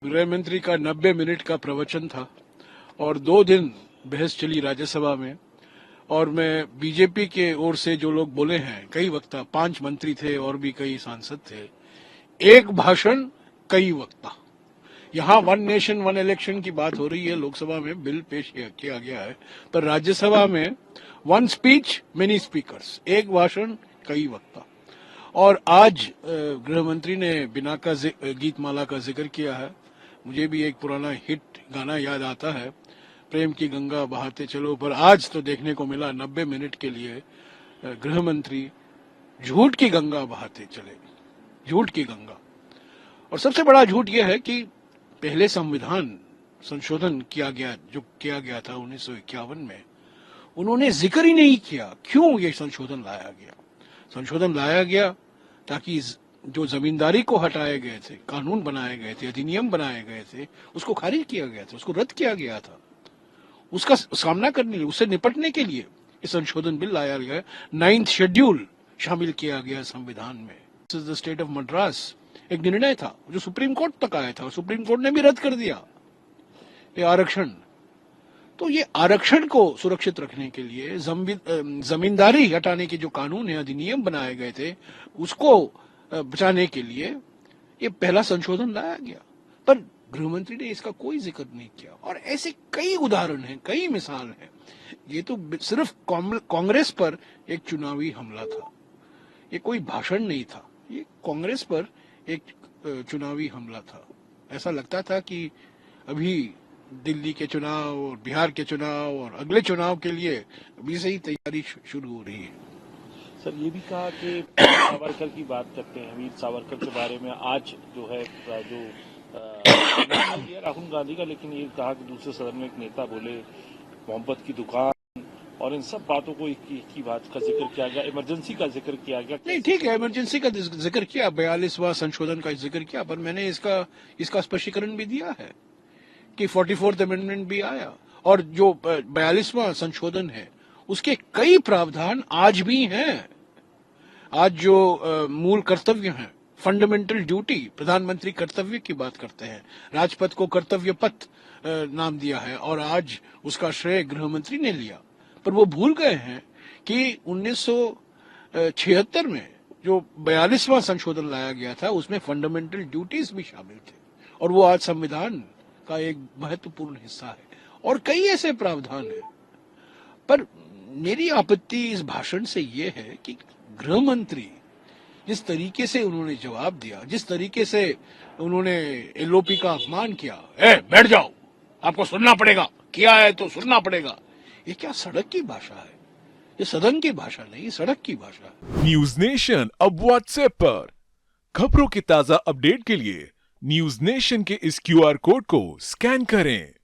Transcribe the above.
गृह मंत्री का 90 मिनट का प्रवचन था और 2 दिन बहस चली राज्यसभा में। और मैं बीजेपी के ओर से जो लोग बोले हैं, कई वक्ता, 5 मंत्री थे और भी कई सांसद थे, एक भाषण कई वक्ता। यहाँ वन नेशन वन इलेक्शन की बात हो रही है, लोकसभा में बिल पेश किया गया है, पर राज्यसभा में वन स्पीच मेनी स्पीकर्स, एक भाषण कई वक्ता। और आज गृह मंत्री ने बिना का गीत माला का जिक्र किया है। मुझे भी एक पुराना हिट गाना याद आता है, प्रेम की गंगा बहाते चलो, पर आज तो देखने को मिला 90 मिनट के लिए गृह मंत्री झूठ की गंगा बहाते चले, झूठ की गंगा। और सबसे बड़ा झूठ यह है कि पहले संविधान संशोधन किया गया, जो किया गया था 1951 में, उन्होंने जिक्र ही नहीं किया क्यों ये संशोधन लाया गया। संशोधन लाया गया ताकि जो जमींदारी को हटाए गए थे, कानून बनाए गए थे, अधिनियम बनाए गए थे, उसको खारिज किया गया था, उसको रद्द किया गया था। उसका सामना करने, उससे निपटने के लिए ये संशोधन बिल लाया गया। 9th शेड्यूल शामिल किया गया संविधान में। This is the state of Madras. एक निर्णय था जो सुप्रीम कोर्ट तक आया था और सुप्रीम कोर्ट ने भी रद्द कर दिया ये आरक्षण। तो ये आरक्षण को सुरक्षित रखने के लिए, जमींदारी हटाने के जो कानून है, अधिनियम बनाए गए थे, उसको बचाने के लिए ये पहला संशोधन लाया गया। पर गृहमंत्री ने इसका कोई जिक्र नहीं किया। और ऐसे कई उदाहरण हैं, कई मिसाल हैं। ये तो सिर्फ कांग्रेस पर एक चुनावी हमला था, ये कोई भाषण नहीं था, ये कांग्रेस पर एक चुनावी हमला था। ऐसा लगता था कि अभी दिल्ली के चुनाव और बिहार के चुनाव और अगले चुनाव के लिए अभी से ही तैयारी शुरू हो रही है। सर, ये भी कहा कि सावरकर की बात करते हैं, वीर सावरकर के बारे में आज जो है जो दिया राहुल गांधी का, लेकिन ये कहा कि दूसरे सदन में एक नेता बोले मोहब्बत की दुकान, और इन सब बातों को की बात का जिक्र किया गया, इमरजेंसी का जिक्र किया गया। नहीं, ठीक है, इमरजेंसी का जिक्र किया, 42वां संशोधन का जिक्र किया, पर मैंने इसका स्पष्टीकरण भी दिया है कि 44th अमेंडमेंट भी आया और जो 42वां संशोधन है उसके कई प्रावधान आज भी हैं। आज जो मूल कर्तव्य हैं, फंडामेंटल ड्यूटी, प्रधानमंत्री कर्तव्य की बात करते हैं, राजपथ को कर्तव्य पथ नाम दिया है और आज उसका श्रेय गृहमंत्री ने लिया। पर वो भूल गए हैं कि 1976 में जो 42वां संशोधन लाया गया था उसमें फंडामेंटल ड्यूटीज भी शामिल थे और वो आज संविधान का एक महत्वपूर्ण हिस्सा है। और कई ऐसे प्रावधान हैं। पर मेरी आपत्ति इस भाषण से ये है कि गृह मंत्री जिस तरीके से उन्होंने जवाब दिया, जिस तरीके से उन्होंने एलओपी का अपमान किया, बैठ जाओ, आपको सुनना पड़ेगा, किया है तो सुनना पड़ेगा, ये क्या सड़क की भाषा है? ये सदन की भाषा नहीं, सड़क की भाषा है। न्यूज नेशन अब व्हाट्सएप पर खबरों की ताजा अपडेट के लिए न्यूज नेशन के इस क्यूआर कोड को स्कैन करें।